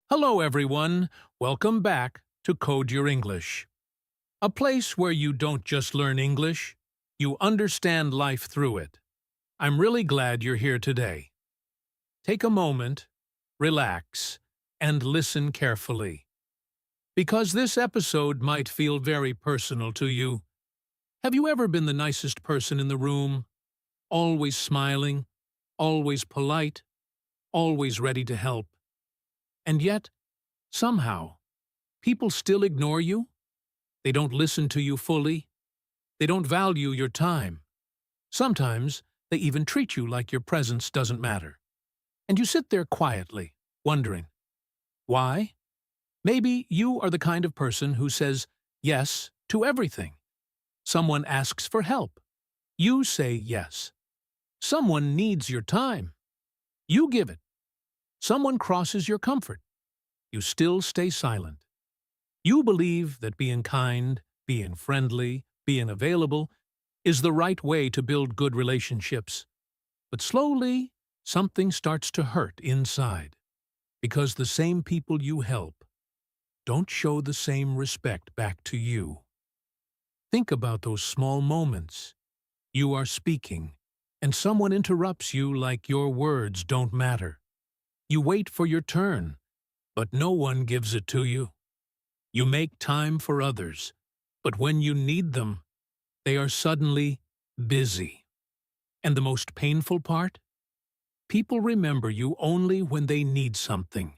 Hello, everyone. Welcome back to Code Your English, a place where you don't just learn English, you understand life through it. I'm really glad you're here today. Take a moment, relax, and listen carefully, because this episode might feel very personal to you. Have you ever been the nicest person in the room? Always smiling, always polite, always ready to help. And yet, somehow, people still ignore you? They don't listen to you fully. They don't value your time. Sometimes, they even treat you like your presence doesn't matter. And you sit there quietly, wondering, why? Maybe you are the kind of person who says yes to everything. Someone asks for help. You say yes. Someone needs your time. You give it. Someone crosses your comfort. You still stay silent. You believe that being kind, being friendly, being available is the right way to build good relationships. But slowly, something starts to hurt inside, because the same people you help don't show the same respect back to you. Think about those small moments. You are speaking, and someone interrupts you like your words don't matter. You wait for your turn, but no one gives it to you. You make time for others, but when you need them, they are suddenly busy. And the most painful part? People remember you only when they need something,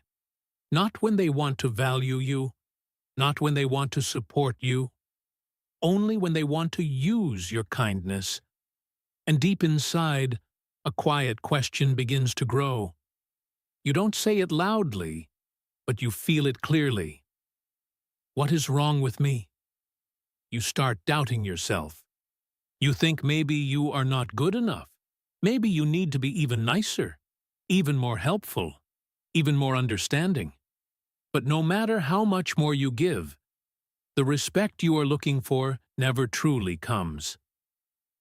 not when they want to value you, not when they want to support you, only when they want to use your kindness. And deep inside, a quiet question begins to grow. You don't say it loudly, but you feel it clearly. What is wrong with me? You start doubting yourself. You think maybe you are not good enough. Maybe you need to be even nicer, even more helpful, even more understanding. But no matter how much more you give, the respect you are looking for never truly comes.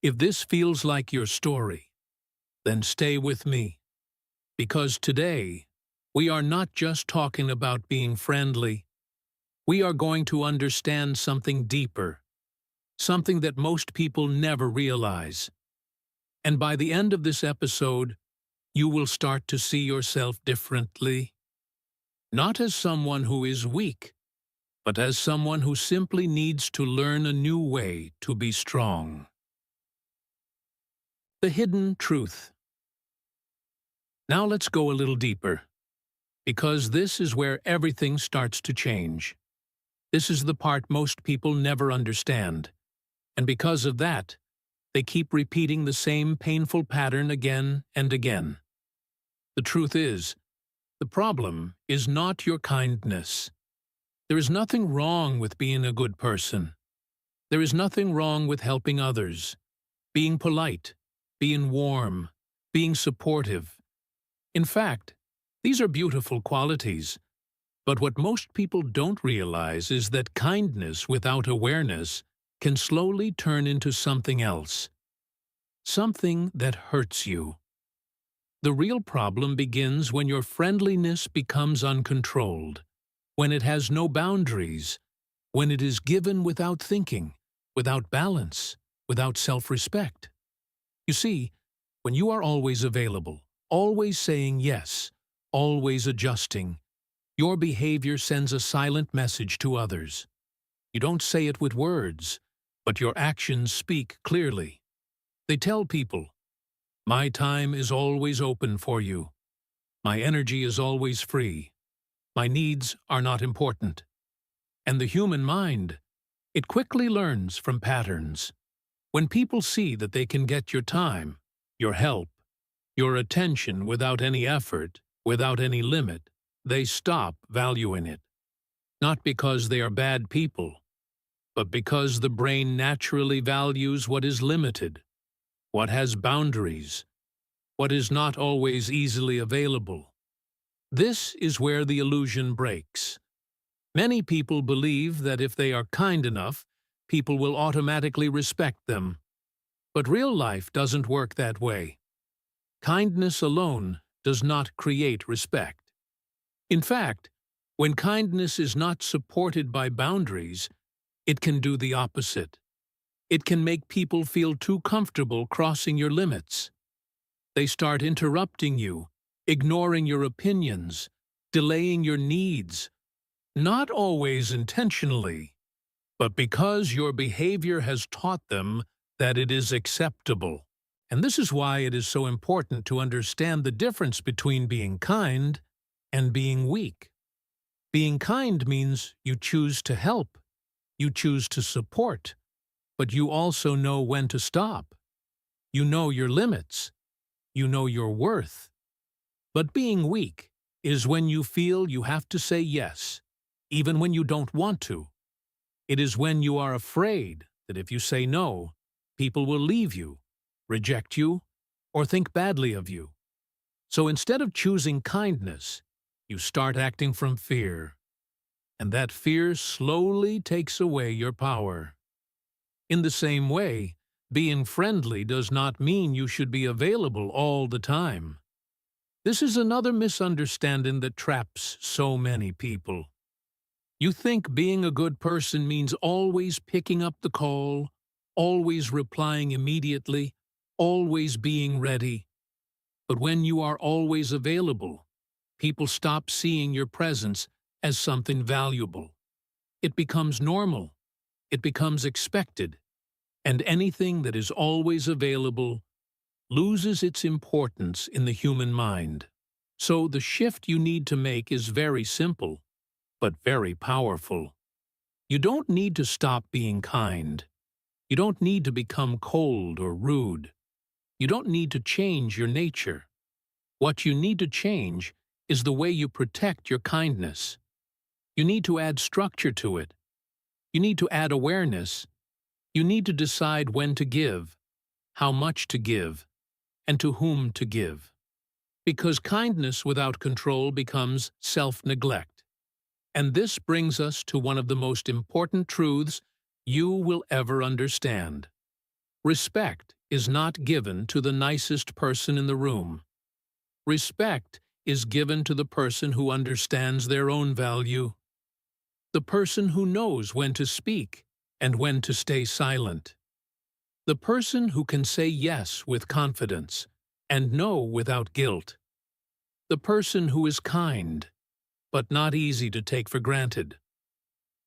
If this feels like your story, then stay with me. Because today, we are not just talking about being friendly. We are going to understand something deeper, something that most people never realize. And by the end of this episode, you will start to see yourself differently. Not as someone who is weak, but as someone who simply needs to learn a new way to be strong. The hidden truth. Now let's go a little deeper, because this is where everything starts to change. This is the part most people never understand, and because of that, they keep repeating the same painful pattern again and again. The truth is, the problem is not your kindness. There is nothing wrong with being a good person. There is nothing wrong with helping others, being polite, being warm, being supportive. In fact, these are beautiful qualities. But what most people don't realize is that kindness without awareness can slowly turn into something else. Something that hurts you. The real problem begins when your friendliness becomes uncontrolled, when it has no boundaries, when it is given without thinking, without balance, without self-respect. You see, when you are always available, always saying yes, always adjusting, your behavior sends a silent message to others. You don't say it with words, but your actions speak clearly. They tell people, my time is always open for you. My energy is always free. My needs are not important. And the human mind, it quickly learns from patterns. When people see that they can get your time, your help, your attention without any effort, without any limit, they stop valuing it. Not because they are bad people, but because the brain naturally values what is limited, what has boundaries, what is not always easily available. This is where the illusion breaks. Many people believe that if they are kind enough, people will automatically respect them. But real life doesn't work that way. Kindness alone does not create respect. In fact, When kindness is not supported by boundaries, it can do the opposite. It can make people feel too comfortable crossing your limits. They start interrupting you, ignoring your opinions, delaying your needs, not always intentionally, but because your behavior has taught them that it is acceptable. And this is why it is so important to understand the difference between being kind and being weak. Being kind means you choose to help, you choose to support, but you also know when to stop. You know your limits. You know your worth. But being weak is when you feel you have to say yes, even when you don't want to. It is when you are afraid that if you say no, people will leave you, reject you, or think badly of you. So instead of choosing kindness, you start acting from fear. And that fear slowly takes away your power. In the same way, being friendly does not mean you should be available all the time. This is another misunderstanding that traps so many people. You think being a good person means always picking up the call, always replying immediately, always being ready. But when you are always available, people stop seeing your presence as something valuable. It becomes normal. It becomes expected. And anything that is always available loses its importance in the human mind. So the shift you need to make is very simple, but very powerful. You don't need to stop being kind. You don't need to become cold or rude. You don't need to change your nature. What you need to change is the way you protect your kindness. You need to add structure to it. You need to add awareness. You need to decide when to give, how much to give, and to whom to give. Because kindness without control becomes self-neglect. And this brings us to one of the most important truths you will ever understand. Respect is not given to the nicest person in the room. Respect is given to the person who understands their own value. The person who knows when to speak and when to stay silent. The person who can say yes with confidence and no without guilt. The person who is kind, but not easy to take for granted.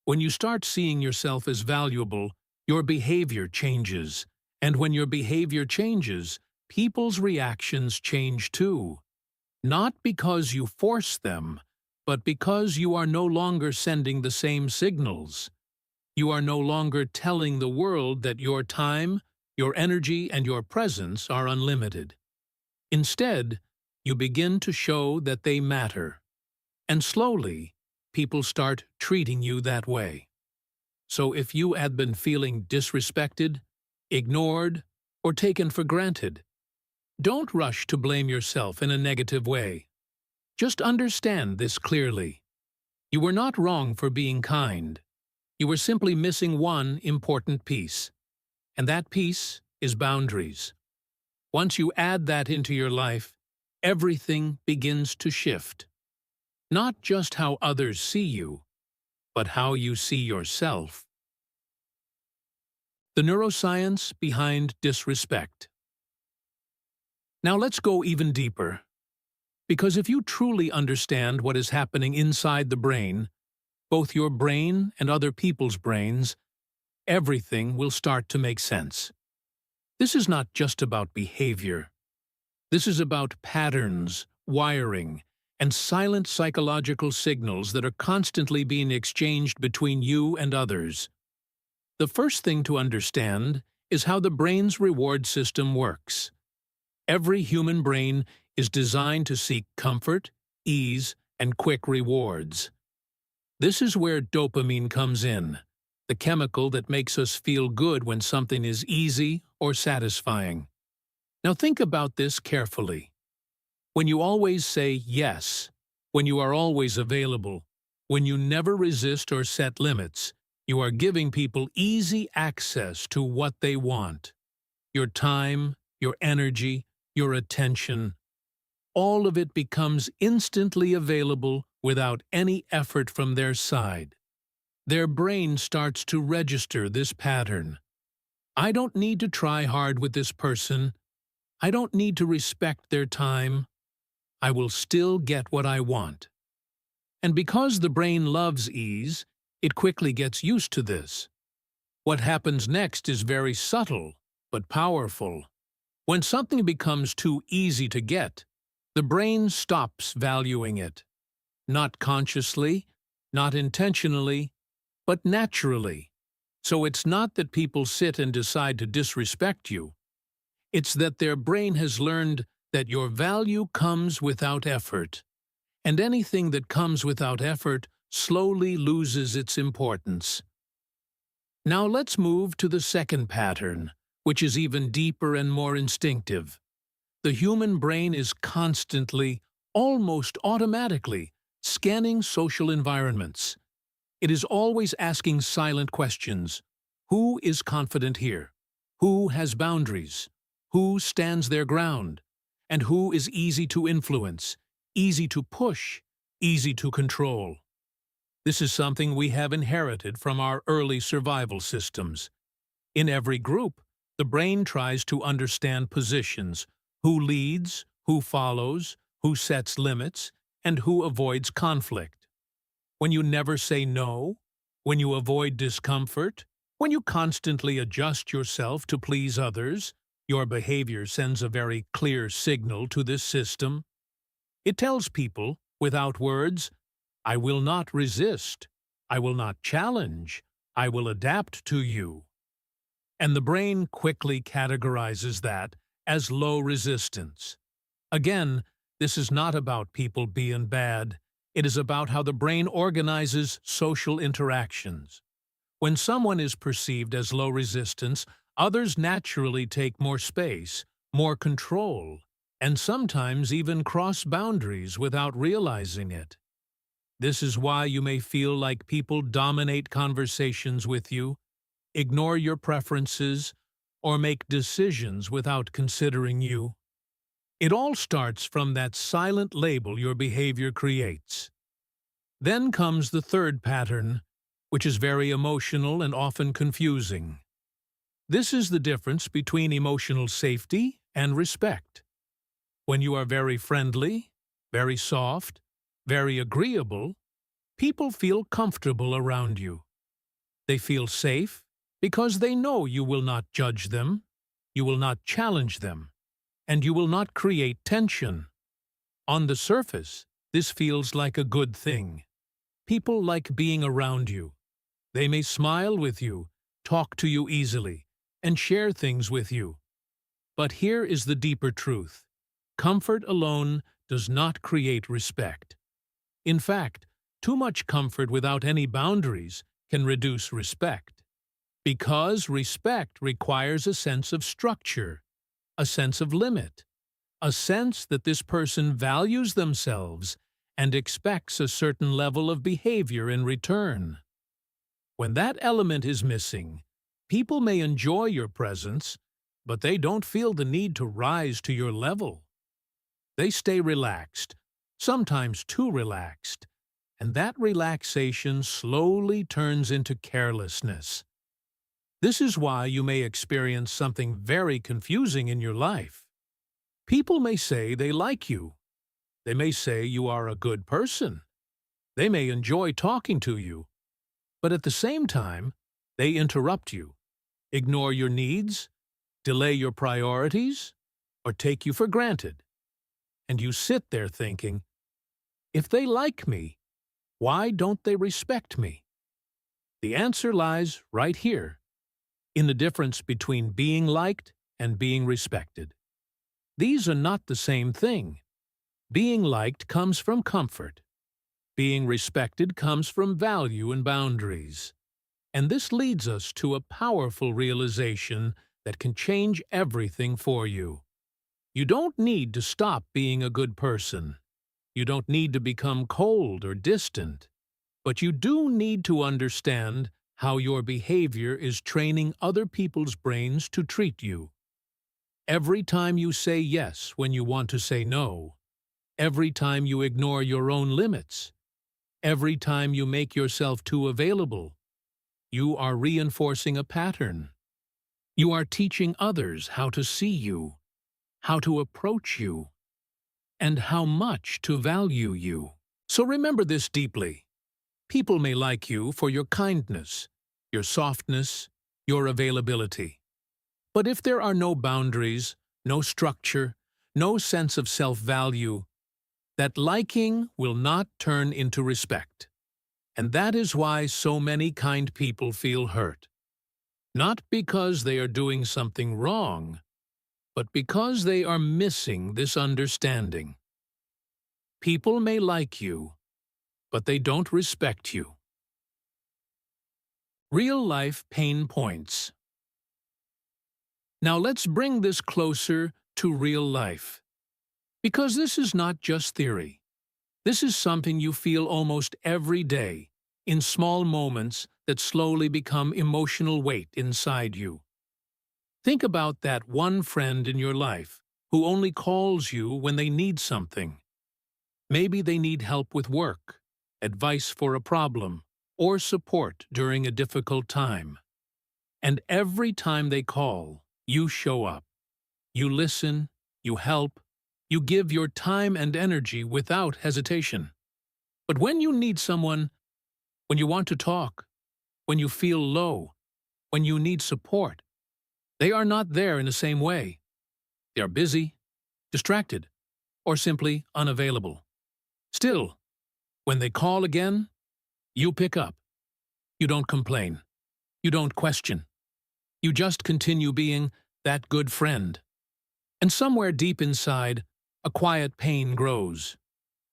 When you start seeing yourself as valuable, your behavior changes. And when your behavior changes, people's reactions change too. Not because you force them, but because you are no longer sending the same signals. You are no longer telling the world that your time, your energy, and your presence are unlimited. Instead, you begin to show that they matter. And slowly, people start treating you that way. So if you had been feeling disrespected, ignored, or taken for granted, don't rush to blame yourself in a negative way. Just understand this clearly. You were not wrong for being kind. You were simply missing one important piece. And that piece is boundaries. Once you add that into your life, everything begins to shift. Not just how others see you, but how you see yourself. The neuroscience behind disrespect. Now let's go even deeper. Because if you truly understand what is happening inside the brain, both your brain and other people's brains, everything will start to make sense. This is not just about behavior. This is about patterns, wiring, and silent psychological signals that are constantly being exchanged between you and others. The first thing to understand is how the brain's reward system works. Every human brain is designed to seek comfort, ease, and quick rewards. This is where dopamine comes in, the chemical that makes us feel good when something is easy or satisfying. Now think about this carefully. When you always say yes, when you are always available, when you never resist or set limits, you are giving people easy access to what they want. Your time, your energy, your attention. All of it becomes instantly available without any effort from their side. Their brain starts to register this pattern. I don't need to try hard with this person. I don't need to respect their time. I will still get what I want. And because the brain loves ease, it quickly gets used to this. What happens next is very subtle, but powerful. When something becomes too easy to get, the brain stops valuing it. Not consciously, not intentionally, but naturally. So it's not that people sit and decide to disrespect you. It's that their brain has learned that your value comes without effort. And anything that comes without effort slowly loses its importance. Now let's move to the second pattern, which is even deeper and more instinctive. The human brain is constantly, almost automatically, scanning social environments. It is always asking silent questions. Who is confident here? Who has boundaries? Who stands their ground? And who is easy to influence, easy to push, easy to control? This is something we have inherited from our early survival systems. In every group, the brain tries to understand positions, who leads, who follows, who sets limits, and who avoids conflict. When you never say no, when you avoid discomfort, when you constantly adjust yourself to please others, your behavior sends a very clear signal to this system. It tells people, without words, I will not resist, I will not challenge, I will adapt to you. And the brain quickly categorizes that as low resistance. Again, this is not about people being bad. It is about how the brain organizes social interactions. When someone is perceived as low resistance, others naturally take more space, more control, and sometimes even cross boundaries without realizing it. This is why you may feel like people dominate conversations with you, ignore your preferences, or make decisions without considering you. It all starts from that silent label your behavior creates. Then comes the third pattern, which is very emotional and often confusing. This is the difference between emotional safety and respect. When you are very friendly, very soft, very agreeable, people feel comfortable around you. They feel safe because they know you will not judge them, you will not challenge them, and you will not create tension. On the surface, this feels like a good thing. People like being around you. They may smile with you, talk to you easily, and share things with you. But here is the deeper truth. Comfort alone does not create respect. In fact, too much comfort without any boundaries can reduce respect. Because respect requires a sense of structure, a sense of limit, a sense that this person values themselves and expects a certain level of behavior in return. When that element is missing, people may enjoy your presence, but they don't feel the need to rise to your level. They stay relaxed, sometimes too relaxed, and that relaxation slowly turns into carelessness. This is why you may experience something very confusing in your life. People may say they like you. They may say you are a good person. They may enjoy talking to you. But at the same time, they interrupt you, ignore your needs, delay your priorities, or take you for granted. And you sit there thinking, if they like me, why don't they respect me? The answer lies right here, in the difference between being liked and being respected. These are not the same thing. Being liked comes from comfort. Being respected comes from value and boundaries. And this leads us to a powerful realization that can change everything for you. You don't need to stop being a good person. You don't need to become cold or distant. But you do need to understand how your behavior is training other people's brains to treat you. Every time you say yes when you want to say no, every time you ignore your own limits, Every time you make yourself too available, you are reinforcing a pattern. You are teaching others how to see you, how to approach you, and how much to value you. So remember this deeply. People may like you for your kindness, your softness, your availability. But if there are no boundaries, no structure, no sense of self-value, that liking will not turn into respect. And that is why so many kind people feel hurt. Not because they are doing something wrong, but because they are missing this understanding. People may like you, but they don't respect you. Real-life pain points. Now let's bring this closer to real life. Because this is not just theory. This is something you feel almost every day, in small moments that slowly become emotional weight inside you. Think about that one friend in your life who only calls you when they need something. Maybe they need help with work, advice for a problem, or support during a difficult time. And every time they call, you show up. You listen, you help, you give your time and energy without hesitation. But when you need someone, when you want to talk, when you feel low, when you need support, they are not there in the same way. They are busy, distracted, or simply unavailable. Still, when they call again, you pick up. You don't complain. You don't question. You just continue being that good friend. And somewhere deep inside, a quiet pain grows.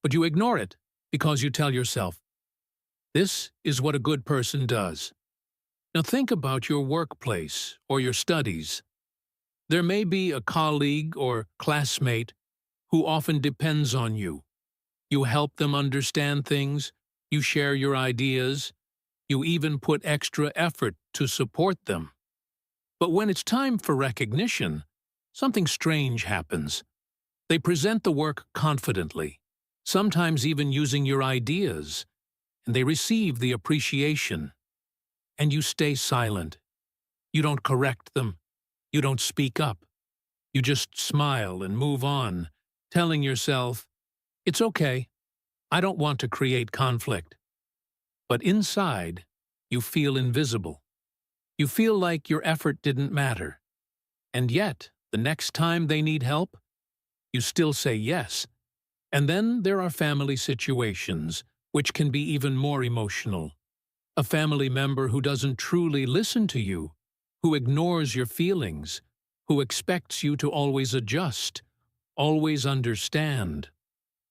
But you ignore it because you tell yourself, this is what a good person does. Now think about your workplace or your studies. There may be a colleague or classmate who often depends on you. You help them understand things, you share your ideas, you even put extra effort to support them. But when it's time for recognition, something strange happens. They present the work confidently, sometimes even using your ideas, and they receive the appreciation. And you stay silent. You don't correct them. You don't speak up. You just smile and move on, telling yourself, it's okay, I don't want to create conflict. But inside, you feel invisible. You feel like your effort didn't matter. And yet, the next time they need help, you still say yes. And then there are family situations, which can be even more emotional. A family member who doesn't truly listen to you, who ignores your feelings, who expects you to always adjust, always understand,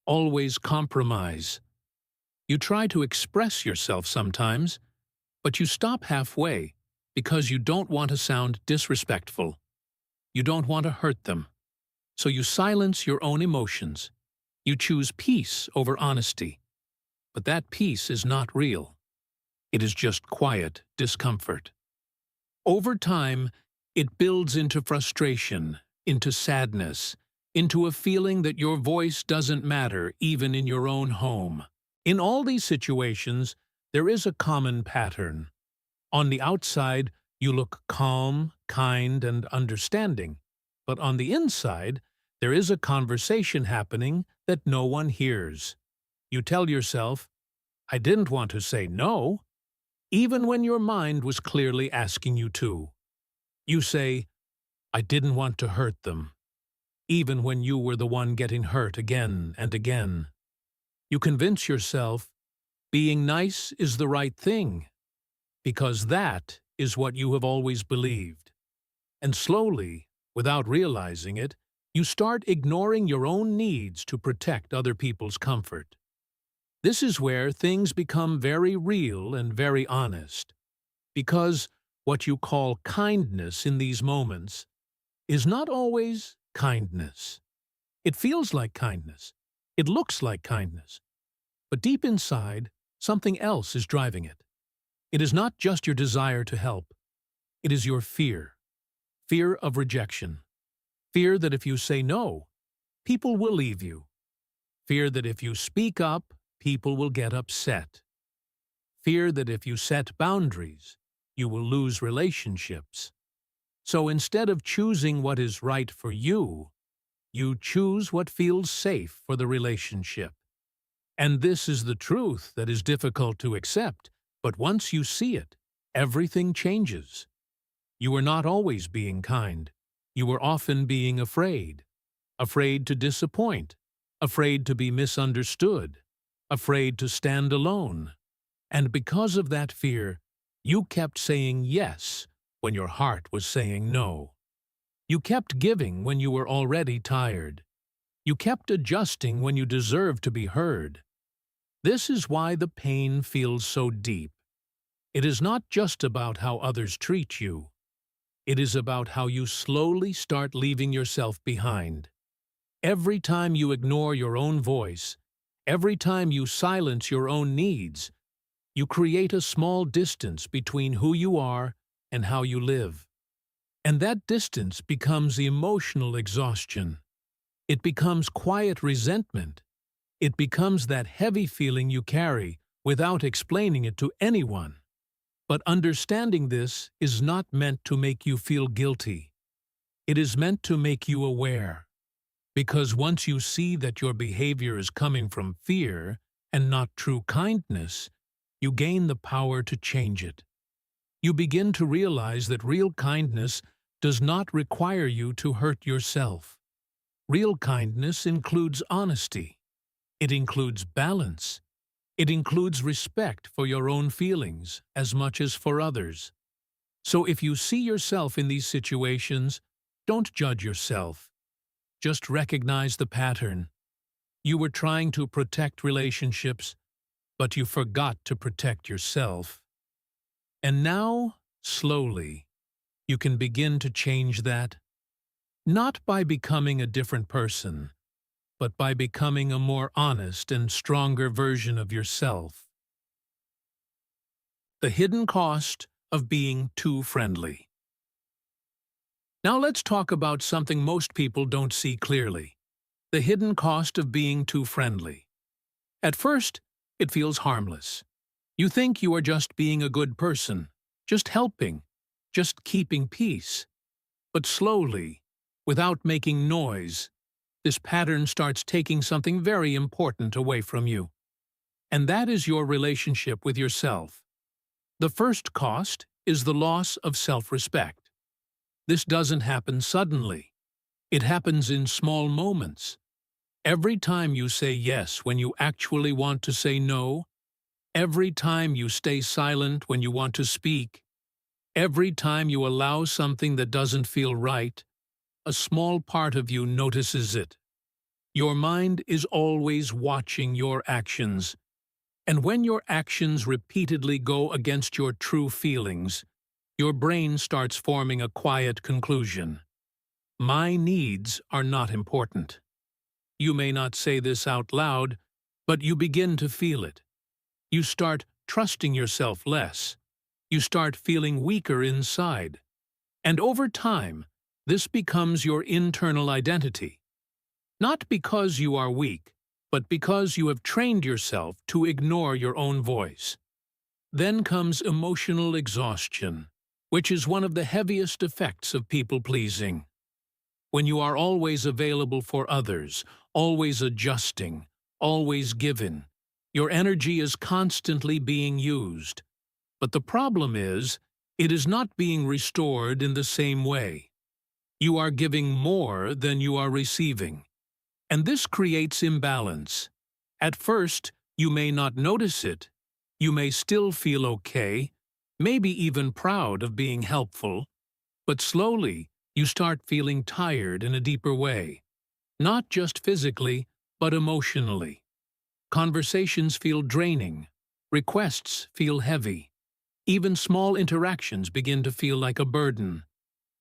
always compromise. You try to express yourself sometimes, but you stop halfway because you don't want to sound disrespectful. You don't want to hurt them. So you silence your own emotions. You choose peace over honesty. But that peace is not real. It is just quiet discomfort. Over time, it builds into frustration, into sadness, into a feeling that your voice doesn't matter even in your own home. In all these situations, there is a common pattern. On the outside, you look calm, kind, and understanding. But on the inside, there is a conversation happening that no one hears. You tell yourself, I didn't want to say no, even when your mind was clearly asking you to. You say, I didn't want to hurt them, even when you were the one getting hurt again and again. You convince yourself being nice is the right thing, because that is what you have always believed. And slowly, without realizing it, you start ignoring your own needs to protect other people's comfort. This is where things become very real and very honest, because what you call kindness in these moments is not always kindness. It feels like kindness. It looks like kindness. But deep inside, something else is driving it. It is not just your desire to help. It is your fear. Fear of rejection. Fear that if you say no, people will leave you. Fear that if you speak up, people will get upset. Fear that if you set boundaries, you will lose relationships. So instead of choosing what is right for you, you choose what feels safe for the relationship. And this is the truth that is difficult to accept, but once you see it, everything changes. You are not always being kind. You are often being afraid. Afraid to disappoint. Afraid to be misunderstood. Afraid to stand alone. And because of that fear, you kept saying yes when your heart was saying no. You kept giving when you were already tired. You kept adjusting when you deserved to be heard. This is why the pain feels so deep. It is not just about how others treat you. It is about how you slowly start leaving yourself behind. Every time you ignore your own voice, every time you silence your own needs, you create a small distance between who you are and how you live. And that distance becomes emotional exhaustion. It becomes quiet resentment. It becomes that heavy feeling you carry without explaining it to anyone. But understanding this is not meant to make you feel guilty. It is meant to make you aware. Because once you see that your behavior is coming from fear and not true kindness, you gain the power to change it. You begin to realize that real kindness does not require you to hurt yourself. Real kindness includes honesty. It includes balance. It includes respect for your own feelings as much as for others. So if you see yourself in these situations, don't judge yourself. Just recognize the pattern. You were trying to protect relationships, but you forgot to protect yourself. And now, slowly, you can begin to change that, not by becoming a different person, but by becoming a more honest and stronger version of yourself. The hidden cost of being too friendly. Now let's talk about something most people don't see clearly: the hidden cost of being too friendly. At first, it feels harmless. You think you are just being a good person, just helping, just keeping peace. But slowly, without making noise, this pattern starts taking something very important away from you. And that is your relationship with yourself. The first cost is the loss of self-respect. This doesn't happen suddenly. It happens in small moments. Every time you say yes when you actually want to say no, every time you stay silent when you want to speak, every time you allow something that doesn't feel right, a small part of you notices it. Your mind is always watching your actions, and when your actions repeatedly go against your true feelings, your brain starts forming a quiet conclusion. My needs are not important. You may not say this out loud, but you begin to feel it. You start trusting yourself less. You start feeling weaker inside. And over time, this becomes your internal identity. Not because you are weak, but because you have trained yourself to ignore your own voice. Then comes emotional exhaustion, which is one of the heaviest effects of people-pleasing. When you are always available for others, always adjusting, always giving, your energy is constantly being used. But the problem is, it is not being restored in the same way. You are giving more than you are receiving. And this creates imbalance. At first, you may not notice it. You may still feel okay, maybe even proud of being helpful. But slowly, you start feeling tired in a deeper way. Not just physically, but emotionally. Conversations feel draining. Requests feel heavy. Even small interactions begin to feel like a burden.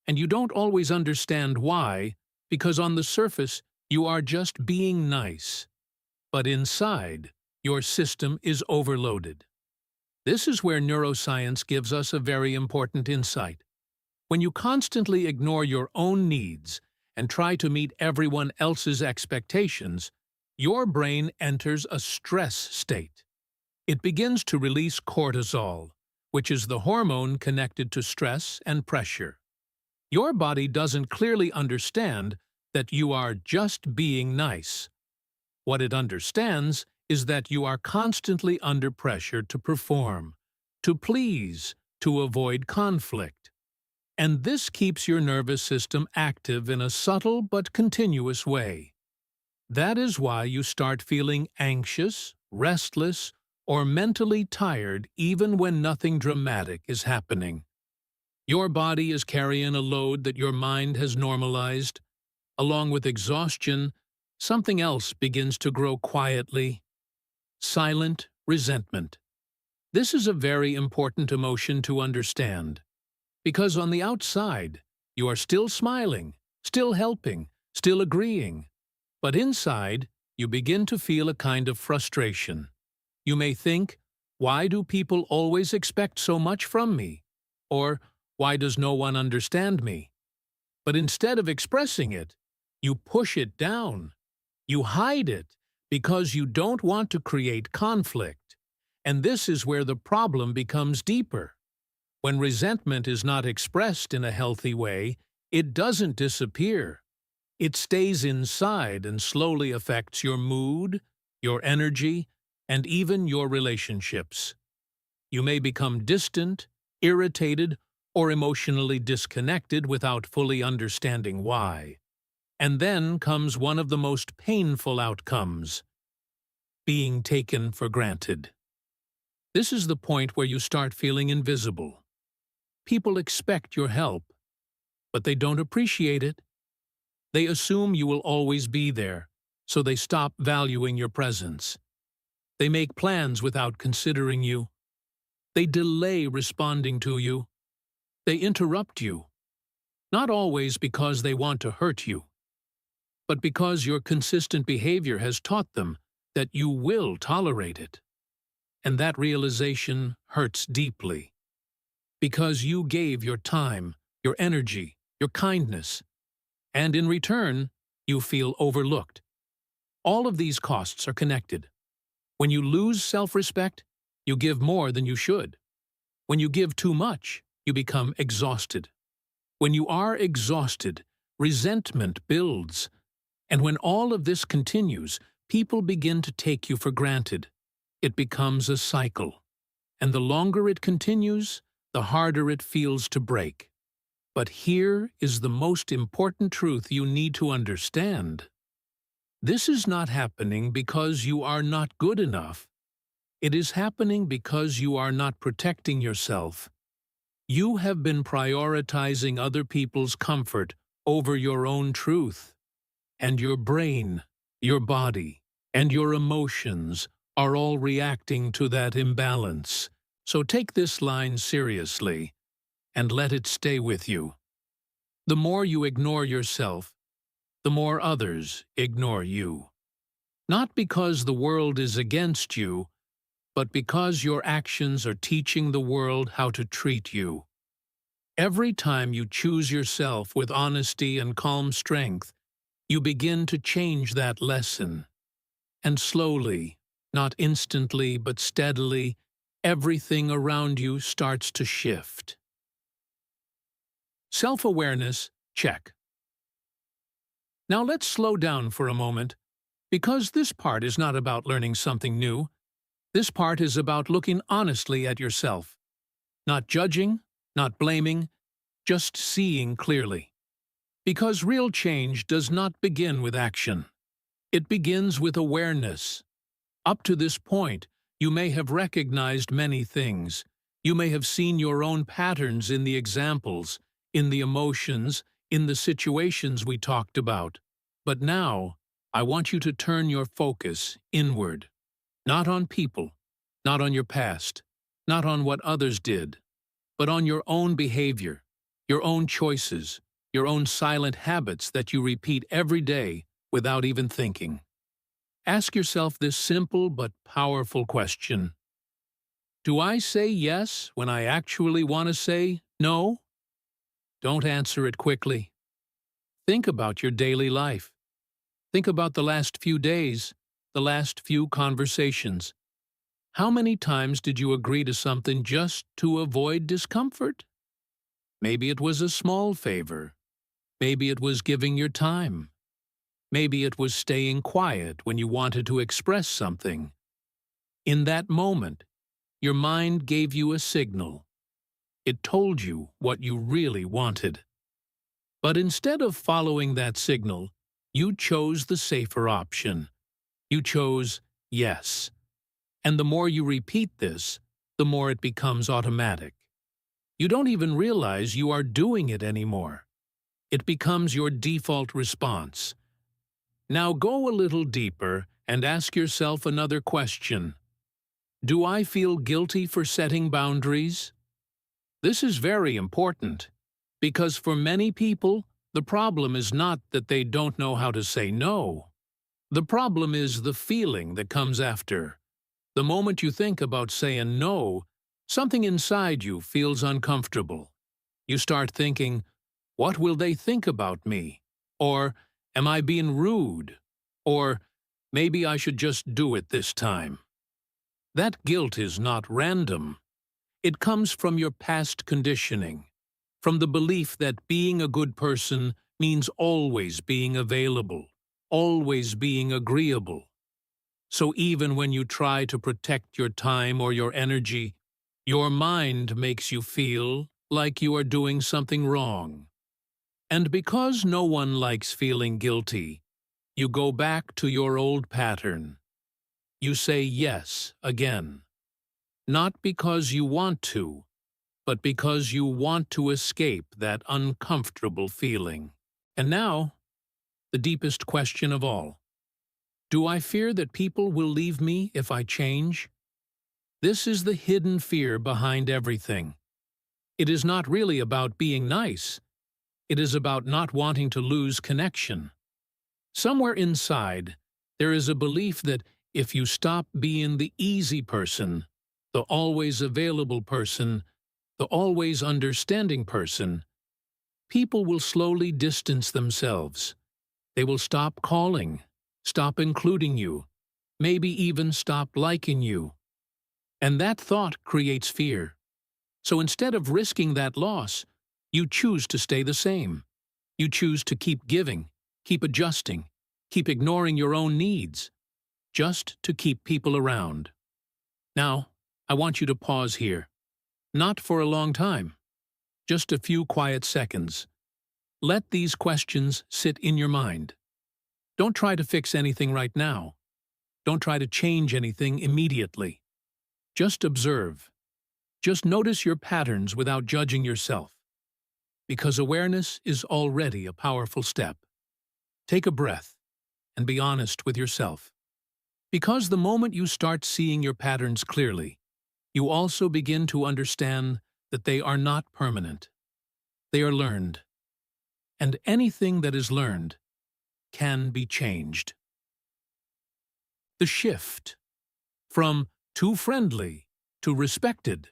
And you don't always understand why, because on the surface, you are just being nice. But inside, your system is overloaded. This is where neuroscience gives us a very important insight. When you constantly ignore your own needs and try to meet everyone else's expectations, your brain enters a stress state. It begins to release cortisol, which is the hormone connected to stress and pressure. Your body doesn't clearly understand that you are just being nice. What it understands is that you are constantly under pressure to perform, to please, to avoid conflict. And this keeps your nervous system active in a subtle but continuous way. That is why you start feeling anxious, restless, or mentally tired even when nothing dramatic is happening. Your body is carrying a load that your mind has normalized. Along with exhaustion, something else begins to grow quietly: silent resentment. This is a very important emotion to understand, because on the outside, you are still smiling, still helping, still agreeing. But inside, you begin to feel a kind of frustration. You may think, why do people always expect so much from me? Or, why does no one understand me? But instead of expressing it, you push it down. You hide it because you don't want to create conflict. And this is where the problem becomes deeper. When resentment is not expressed in a healthy way, it doesn't disappear. It stays inside and slowly affects your mood, your energy, and even your relationships. You may become distant, irritated, or emotionally disconnected without fully understanding why. And then comes one of the most painful outcomes: being taken for granted. This is the point where you start feeling invisible. People expect your help, but they don't appreciate it. They assume you will always be there, so they stop valuing your presence. They make plans without considering you. They delay responding to you. They interrupt you, not always because they want to hurt you, but because your consistent behavior has taught them that you will tolerate it. And that realization hurts deeply, because you gave your time, your energy, your kindness, and in return, you feel overlooked. All of these costs are connected. When you lose self-respect, you give more than you should. When you give too much, you become exhausted. When you are exhausted, resentment builds. And when all of this continues, people begin to take you for granted. It becomes a cycle. And the longer it continues, the harder it feels to break. But here is the most important truth you need to understand. This is not happening because you are not good enough. It is happening because you are not protecting yourself. You have been prioritizing other people's comfort over your own truth. And your brain, your body, and your emotions are all reacting to that imbalance. So take this line seriously and let it stay with you. The more you ignore yourself, the more others ignore you. Not because the world is against you, but because your actions are teaching the world how to treat you. Every time you choose yourself with honesty and calm strength, you begin to change that lesson. And slowly, not instantly but steadily, everything around you starts to shift. Self-awareness, check. Now let's slow down for a moment, because this part is not about learning something new. This part is about looking honestly at yourself. Not judging, not blaming, just seeing clearly. Because real change does not begin with action. It begins with awareness. Up to this point, you may have recognized many things. You may have seen your own patterns in the examples, in the emotions, in the situations we talked about. But now, I want you to turn your focus inward. Not on people, not on your past, not on what others did, but on your own behavior, your own choices, your own silent habits that you repeat every day without even thinking. Ask yourself this simple but powerful question. Do I say yes when I actually want to say no? Don't answer it quickly. Think about your daily life. Think about the last few days, the last few conversations. How many times did you agree to something just to avoid discomfort? Maybe it was a small favor. Maybe it was giving your time. Maybe it was staying quiet when you wanted to express something. In that moment, your mind gave you a signal. It told you what you really wanted. But instead of following that signal, you chose the safer option. You chose yes. And the more you repeat this, the more it becomes automatic. You don't even realize you are doing it anymore. It becomes your default response. Now go a little deeper and ask yourself another question. Do I feel guilty for setting boundaries? This is very important, because for many people, the problem is not that they don't know how to say no. The problem is the feeling that comes after. The moment you think about saying no, something inside you feels uncomfortable. You start thinking, what will they think about me? Or, am I being rude? Or, maybe I should just do it this time. That guilt is not random. It comes from your past conditioning, from the belief that being a good person means always being available, always being agreeable. So even when you try to protect your time or your energy, your mind makes you feel like you are doing something wrong. And because no one likes feeling guilty, you go back to your old pattern. You say yes again. Not because you want to, but because you want to escape that uncomfortable feeling. And now, the deepest question of all. Do I fear that people will leave me if I change? This is the hidden fear behind everything. It is not really about being nice. It is about not wanting to lose connection. Somewhere inside, there is a belief that if you stop being the easy person, the always available person, the always understanding person, people will slowly distance themselves. They will stop calling, stop including you, maybe even stop liking you. And that thought creates fear. So instead of risking that loss, you choose to stay the same. You choose to keep giving, keep adjusting, keep ignoring your own needs, just to keep people around. Now, I want you to pause here. Not for a long time. Just a few quiet seconds. Let these questions sit in your mind. Don't try to fix anything right now. Don't try to change anything immediately. Just observe. Just notice your patterns without judging yourself. Because awareness is already a powerful step. Take a breath and be honest with yourself. Because the moment you start seeing your patterns clearly, you also begin to understand that they are not permanent. They are learned. And anything that is learned can be changed. The shift from too friendly to respected.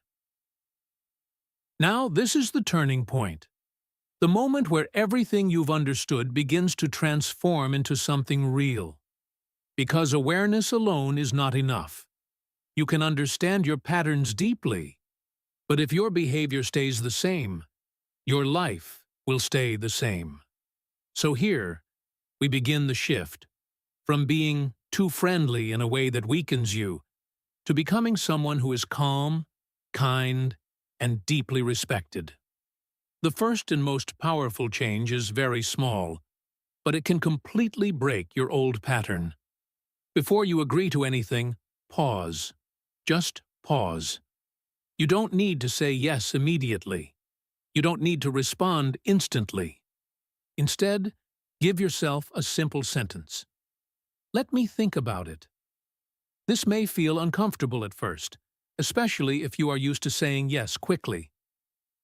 Now, this is the turning point. The moment where everything you've understood begins to transform into something real. Because awareness alone is not enough. You can understand your patterns deeply, but if your behavior stays the same, your life will stay the same. So here, we begin the shift from being too friendly in a way that weakens you to becoming someone who is calm, kind, and deeply respected. The first and most powerful change is very small, but it can completely break your old pattern. Before you agree to anything, pause. Just pause. You don't need to say yes immediately. You don't need to respond instantly. Instead, give yourself a simple sentence. Let me think about it. This may feel uncomfortable at first, especially if you are used to saying yes quickly.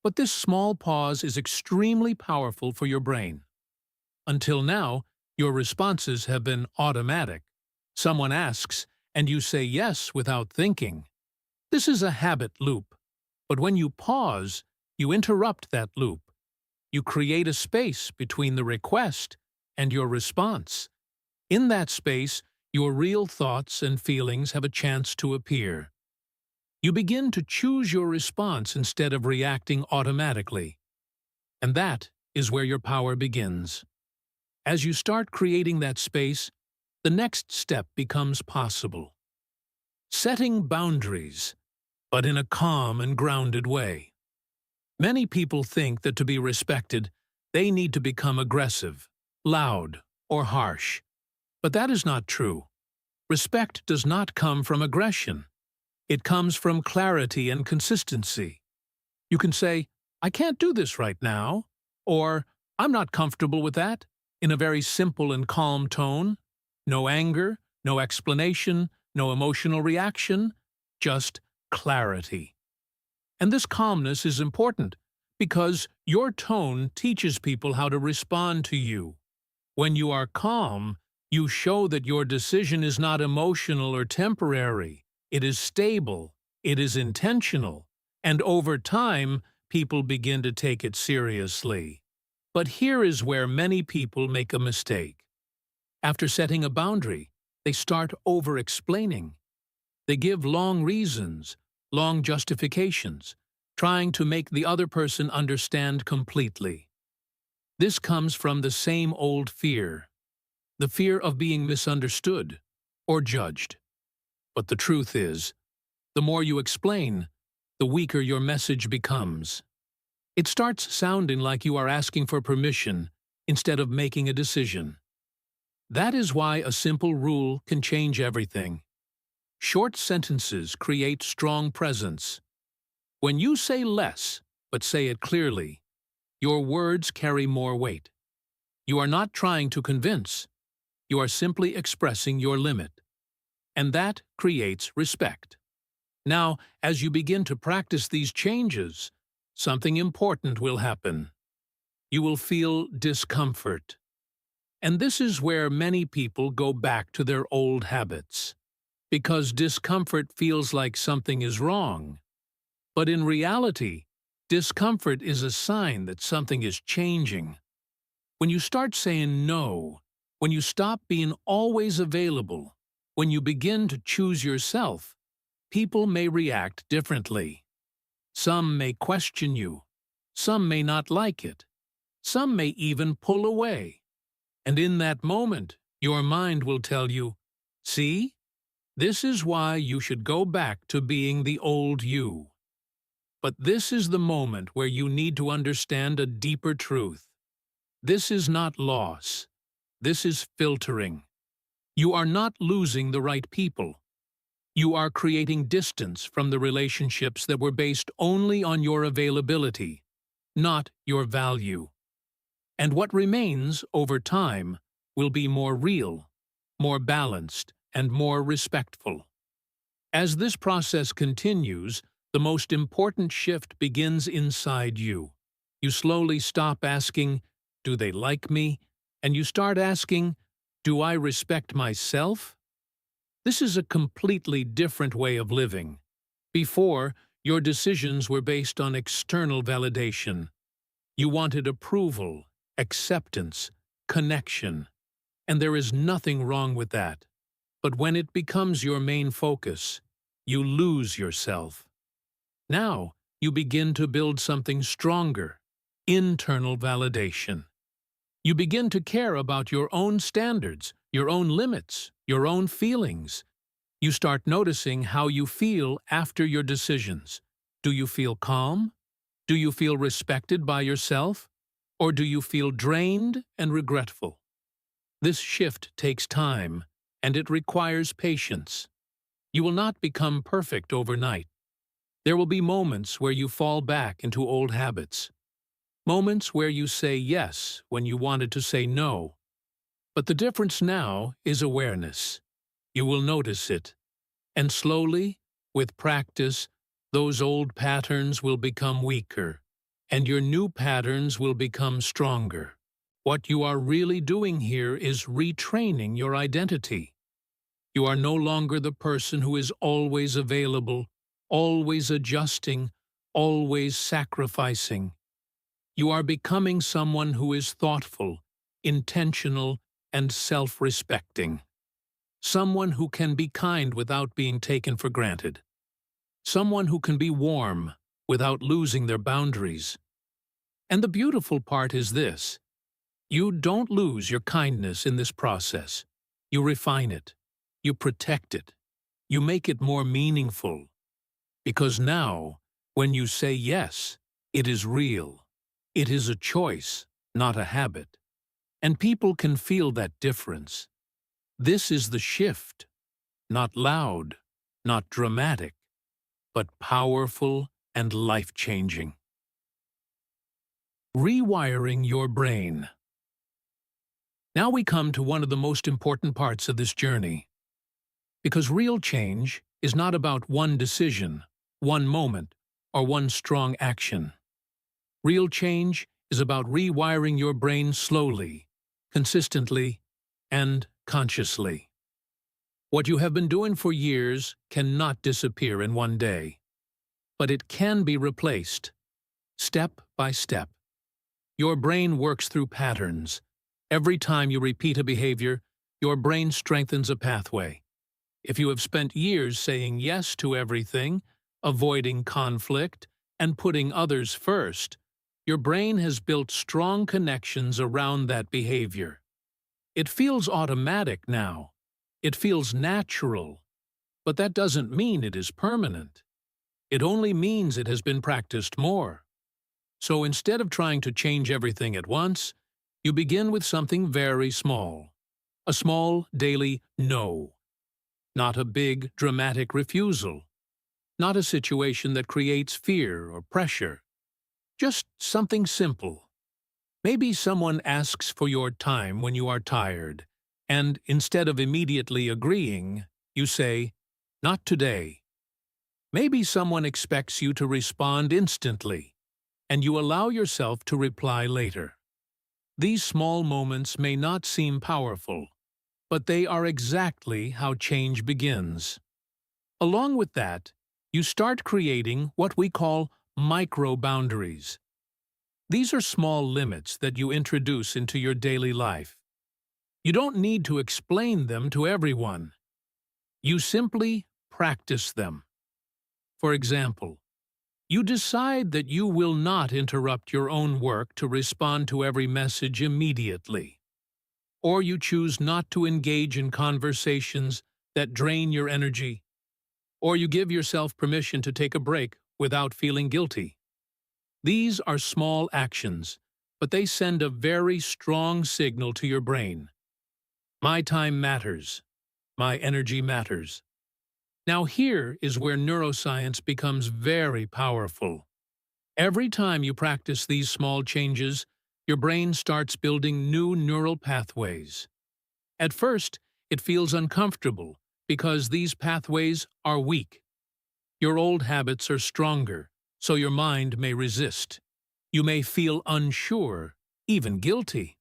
But this small pause is extremely powerful for your brain. Until now, your responses have been automatic. Someone asks, and you say yes without thinking. This is a habit loop. But when you pause, you interrupt that loop. You create a space between the request and your response. In that space, Your real thoughts and feelings have a chance to appear. You begin to choose your response instead of reacting automatically. And that is where your power begins. As you start creating that space, the next step becomes possible. Setting boundaries, but in a calm and grounded way. Many people think that to be respected, they need to become aggressive, loud, or harsh. But that is not true. Respect does not come from aggression. It comes from clarity and consistency. You can say, "I can't do this right now," or "I'm not comfortable with that," in a very simple and calm tone. No anger, no explanation, no emotional reaction, just clarity. And this calmness is important because your tone teaches people how to respond to you. When you are calm, you show that your decision is not emotional or temporary. It is stable, it is intentional, and over time, people begin to take it seriously. But here is where many people make a mistake. After setting a boundary, they start over-explaining. They give long reasons, long justifications, trying to make the other person understand completely. This comes from the same old fear, the fear of being misunderstood or judged. But the truth is, the more you explain, the weaker your message becomes. It starts sounding like you are asking for permission instead of making a decision. That is why a simple rule can change everything. Short sentences create strong presence. When you say less, but say it clearly, your words carry more weight. You are not trying to convince. You are simply expressing your limit. And that creates respect. Now, as you begin to practice these changes, something important will happen. You will feel discomfort. And this is where many people go back to their old habits. Because discomfort feels like something is wrong. But in reality, discomfort is a sign that something is changing. When you start saying no, when you stop being always available, when you begin to choose yourself, people may react differently. Some may question you. Some may not like it. Some may even pull away. And in that moment, your mind will tell you, "See? This is why you should go back to being the old you." But this is the moment where you need to understand a deeper truth. This is not loss. This is filtering. You are not losing the right people. You are creating distance from the relationships that were based only on your availability, not your value. And what remains over time will be more real, more balanced, and more respectful. As this process continues, the most important shift begins inside you. You slowly stop asking, "Do they like me?" and you start asking, "Do I respect myself?" This is a completely different way of living. Before, your decisions were based on external validation. You wanted approval, acceptance, connection. And there is nothing wrong with that. But when it becomes your main focus, you lose yourself. Now, you begin to build something stronger, internal validation. You begin to care about your own standards, your own limits, your own feelings. You start noticing how you feel after your decisions. Do you feel calm? Do you feel respected by yourself? Or do you feel drained and regretful? This shift takes time, and it requires patience. You will not become perfect overnight. There will be moments where you fall back into old habits. Moments where you say yes when you wanted to say no. But the difference now is awareness. You will notice it. And slowly, with practice, those old patterns will become weaker, and your new patterns will become stronger. What you are really doing here is retraining your identity. You are no longer the person who is always available, always adjusting, always sacrificing. You are becoming someone who is thoughtful, intentional, and self-respecting. someone who can be kind without being taken for granted, someone who can be warm without losing their boundaries. And the beautiful part is this: you don't lose your kindness in this process. You refine it. You protect it. You make it more meaningful. Because now, when you say yes, it is real. It is a choice, not a habit. And people can feel that difference. This is the shift. Not loud, not dramatic, but powerful and life-changing. Rewiring your brain. Now we come to one of the most important parts of this journey. Because real change is not about one decision, one moment, or one strong action. Real change is about rewiring your brain slowly, consistently, and consciously. What you have been doing for years cannot disappear in one day, but it can be replaced, step by step. Your brain works through patterns. Every time you repeat a behavior, your brain strengthens a pathway. If you have spent years saying yes to everything, avoiding conflict, and putting others first, your brain has built strong connections around that behavior. It feels automatic now. It feels natural. But that doesn't mean it is permanent. It only means it has been practiced more. So instead of trying to change everything at once, you begin with something very small. A small, daily no. Not a big, dramatic refusal. Not a situation that creates fear or pressure. Just something simple. Maybe someone asks for your time when you are tired, and instead of immediately agreeing, you say, "Not today." Maybe someone expects you to respond instantly, and you allow yourself to reply later. These small moments may not seem powerful, but they are exactly how change begins. Along with that, you start creating what we call micro-boundaries. These are small limits that you introduce into your daily life. You don't need to explain them to everyone. You simply practice them. For example, you decide that you will not interrupt your own work to respond to every message immediately. Or you choose not to engage in conversations that drain your energy. Or you give yourself permission to take a break without feeling guilty. These are small actions, but they send a very strong signal to your brain. My time matters. My energy matters. Now here is where neuroscience becomes very powerful. Every time you practice these small changes, your brain starts building new neural pathways. At first, it feels uncomfortable because these pathways are weak. Your old habits are stronger, so your mind may resist. You may feel unsure, even guilty.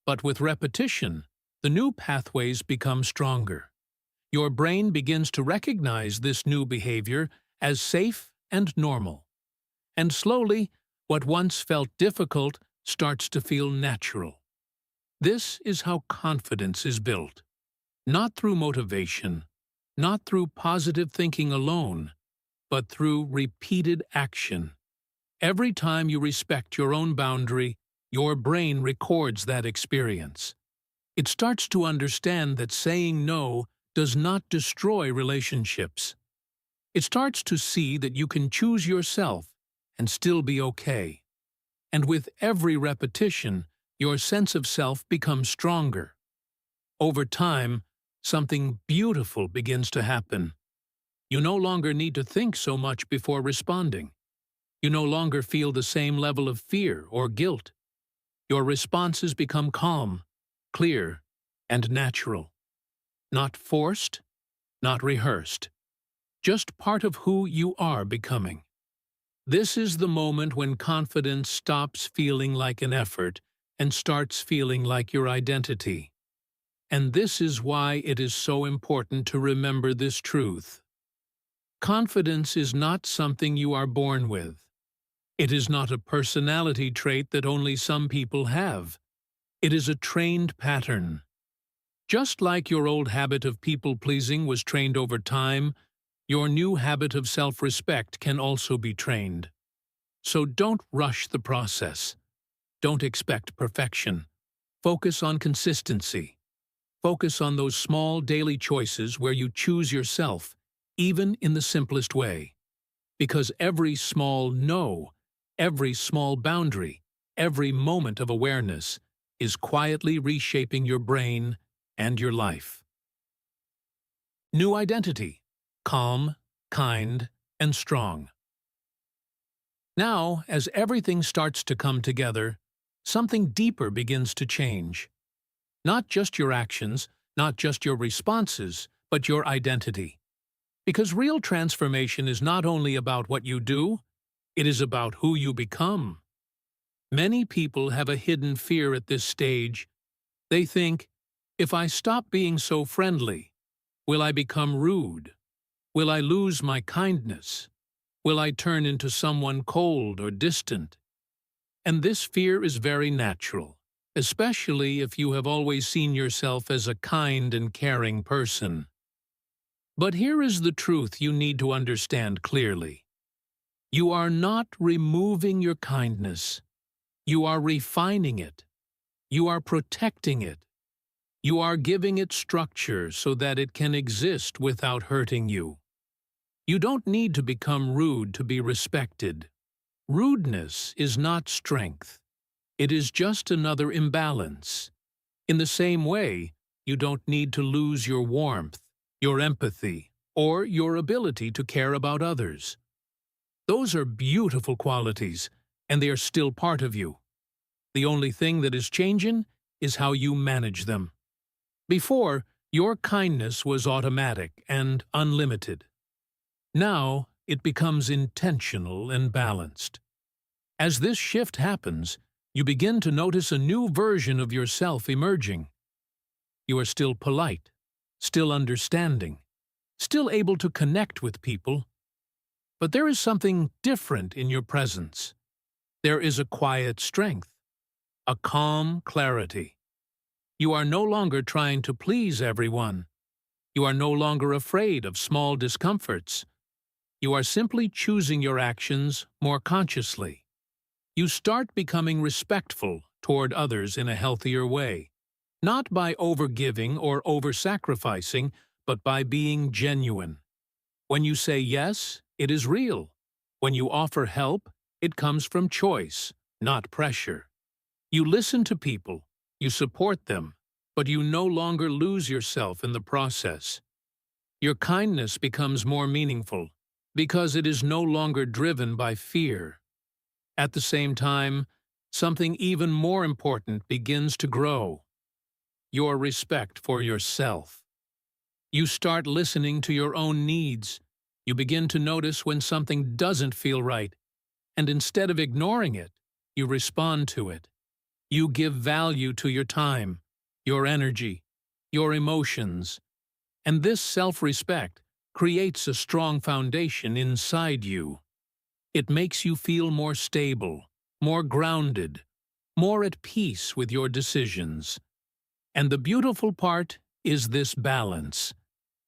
But with repetition, the new pathways become stronger. Your brain begins to recognize this new behavior as safe and normal. And slowly, what once felt difficult starts to feel natural. This is how confidence is built. Not through motivation, not through positive thinking alone, but through repeated action. Every time you respect your own boundary, your brain records that experience. It starts to understand that saying no does not destroy relationships. It starts to see that you can choose yourself and still be okay. And with every repetition, your sense of self becomes stronger. Over time, something beautiful begins to happen. You no longer need to think so much before responding. You no longer feel the same level of fear or guilt. Your responses become calm, clear, and natural. Not forced, not rehearsed. Just part of who you are becoming. This is the moment when confidence stops feeling like an effort and starts feeling like your identity. And this is why it is so important to remember this truth. Confidence is not something you are born with. It is not a personality trait that only some people have. It is a trained pattern. Just like your old habit of people-pleasing was trained over time, your new habit of self-respect can also be trained. So don't rush the process. Don't expect perfection. Focus on consistency. Focus on those small daily choices where you choose yourself, even in the simplest way. Because every small no, every small boundary, every moment of awareness is quietly reshaping your brain and your life. New identity: calm, kind, and strong. Now, as everything starts to come together, something deeper begins to change. Not just your actions, not just your responses, but your identity. Because real transformation is not only about what you do, it is about who you become. Many people have a hidden fear at this stage. They think, if I stop being so friendly, will I become rude? Will I lose my kindness? Will I turn into someone cold or distant? And this fear is very natural, especially if you have always seen yourself as a kind and caring person. But here is the truth you need to understand clearly. You are not removing your kindness. You are refining it. You are protecting it. You are giving it structure so that it can exist without hurting you. You don't need to become rude to be respected. Rudeness is not strength. It is just another imbalance. In the same way, you don't need to lose your warmth, your empathy, or your ability to care about others. Those are beautiful qualities, and they are still part of you. The only thing that is changing is how you manage them. Before, your kindness was automatic and unlimited. Now, it becomes intentional and balanced. As this shift happens, you begin to notice a new version of yourself emerging. You are still polite, still understanding, still able to connect with people. But there is something different in your presence. There is a quiet strength, a calm clarity. You are no longer trying to please everyone. You are no longer afraid of small discomforts. You are simply choosing your actions more consciously. You start becoming respectful toward others in a healthier way, not by overgiving or over-sacrificing, but by being genuine. When you say yes, it is real. When you offer help, it comes from choice, not pressure. You listen to people, you support them, but you no longer lose yourself in the process. Your kindness becomes more meaningful because it is no longer driven by fear. At the same time, something even more important begins to grow: your respect for yourself. You start listening to your own needs. You begin to notice when something doesn't feel right, and instead of ignoring it, you respond to it. You give value to your time, your energy, your emotions, and this self-respect creates a strong foundation inside you. It makes you feel more stable, more grounded, more at peace with your decisions. And the beautiful part is this balance.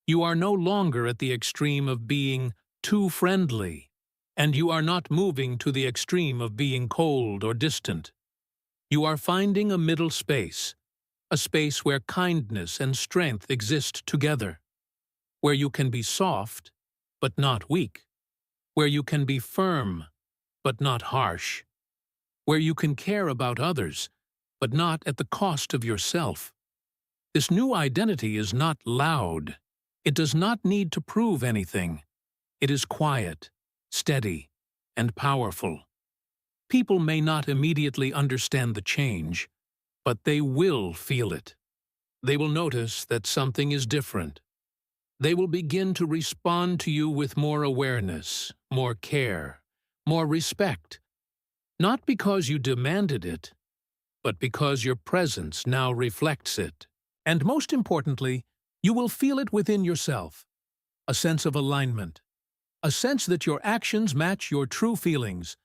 You are no longer at the extreme of being too friendly, and you are not moving to the extreme of being cold or distant. You are finding a middle space, a space where kindness and strength exist together, where you can be soft, but not weak, where you can be firm, but not harsh, where you can care about others, but not at the cost of yourself. This new identity is not loud. It does not need to prove anything. It is quiet, steady, and powerful. People may not immediately understand the change, but they will feel it. They will notice that something is different. They will begin to respond to you with more awareness, more care, more respect, not because you demanded it, but because your presence now reflects it. And most importantly, you will feel it within yourself, a sense of alignment, a sense that your actions match your true feelings,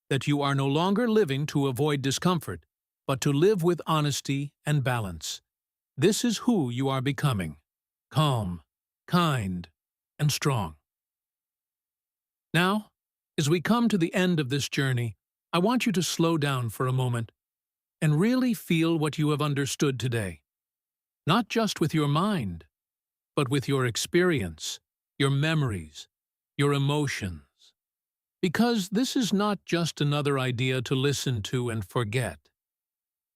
that you are no longer living to avoid discomfort, but to live with honesty and balance. This is who you are becoming: calm, kind, and strong. Now, as we come to the end of this journey, I want you to slow down for a moment and really feel what you have understood today. Not just with your mind, but with your experience, your memories, your emotions. Because this is not just another idea to listen to and forget.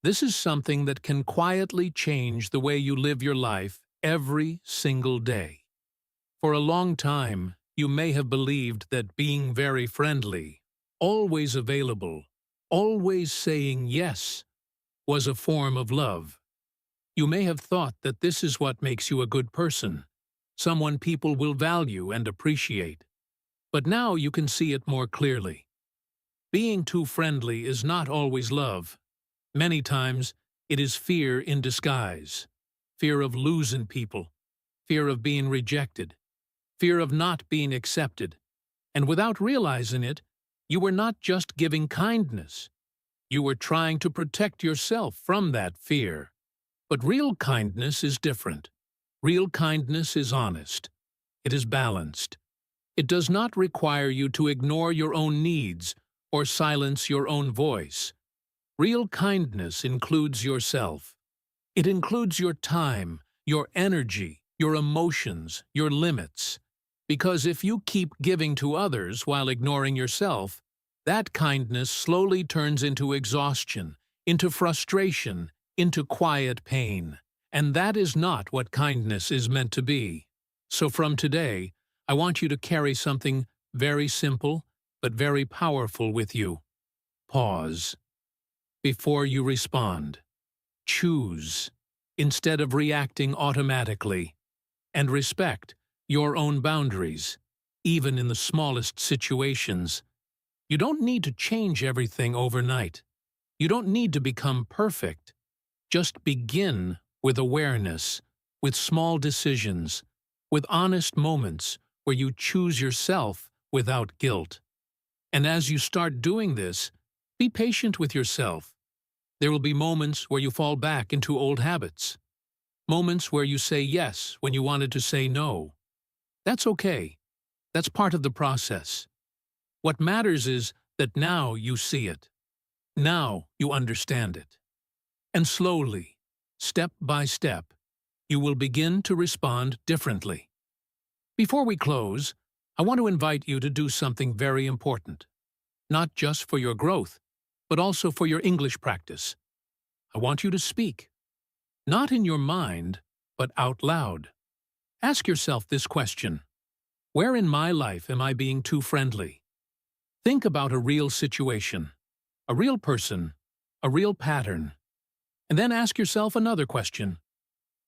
This is something that can quietly change the way you live your life every single day. For a long time, you may have believed that being very friendly, always available, always saying yes, was a form of love. You may have thought that this is what makes you a good person, someone people will value and appreciate. But now you can see it more clearly. Being too friendly is not always love. Many times, it is fear in disguise. Fear of losing people, fear of being rejected, fear of not being accepted. And without realizing it, you were not just giving kindness. You were trying to protect yourself from that fear. But real kindness is different. Real kindness is honest. It is balanced. It does not require you to ignore your own needs or silence your own voice. Real kindness includes yourself. It includes your time, your energy, your emotions, your limits. Because if you keep giving to others while ignoring yourself, that kindness slowly turns into exhaustion, into frustration, into quiet pain. And that is not what kindness is meant to be. So from today, I want you to carry something very simple but very powerful with you. Pause. Before you respond. Choose, instead of reacting automatically. And respect your own boundaries, even in the smallest situations. You don't need to change everything overnight. You don't need to become perfect. Just begin with awareness, with small decisions, with honest moments where you choose yourself without guilt. And as you start doing this, be patient with yourself. There will be moments where you fall back into old habits. Moments where you say yes when you wanted to say no. That's okay. That's part of the process. What matters is that now you see it. Now you understand it. And slowly, step by step, you will begin to respond differently. Before we close, I want to invite you to do something very important, not just for your growth, but also for your English practice. I want you to speak, not in your mind, but out loud. Ask yourself this question: where in my life am I being too friendly? Think about a real situation, a real person, a real pattern. And then ask yourself another question: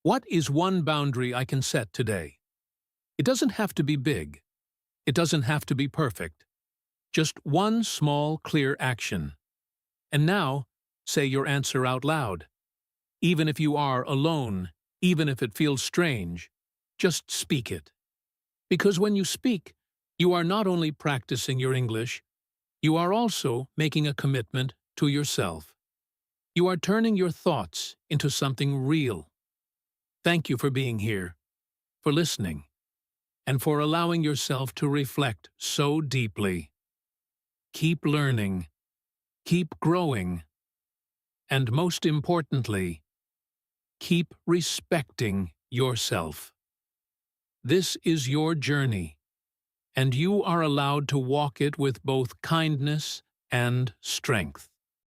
what is one boundary I can set today? It doesn't have to be big. It doesn't have to be perfect. Just one small, clear action. And now, say your answer out loud. Even if you are alone, even if it feels strange, just speak it. Because when you speak, you are not only practicing your English, you are also making a commitment to yourself. You are turning your thoughts into something real. Thank you for being here, for listening, and for allowing yourself to reflect so deeply. Keep learning, keep growing, and most importantly, keep respecting yourself. This is your journey, and you are allowed to walk it with both kindness and strength.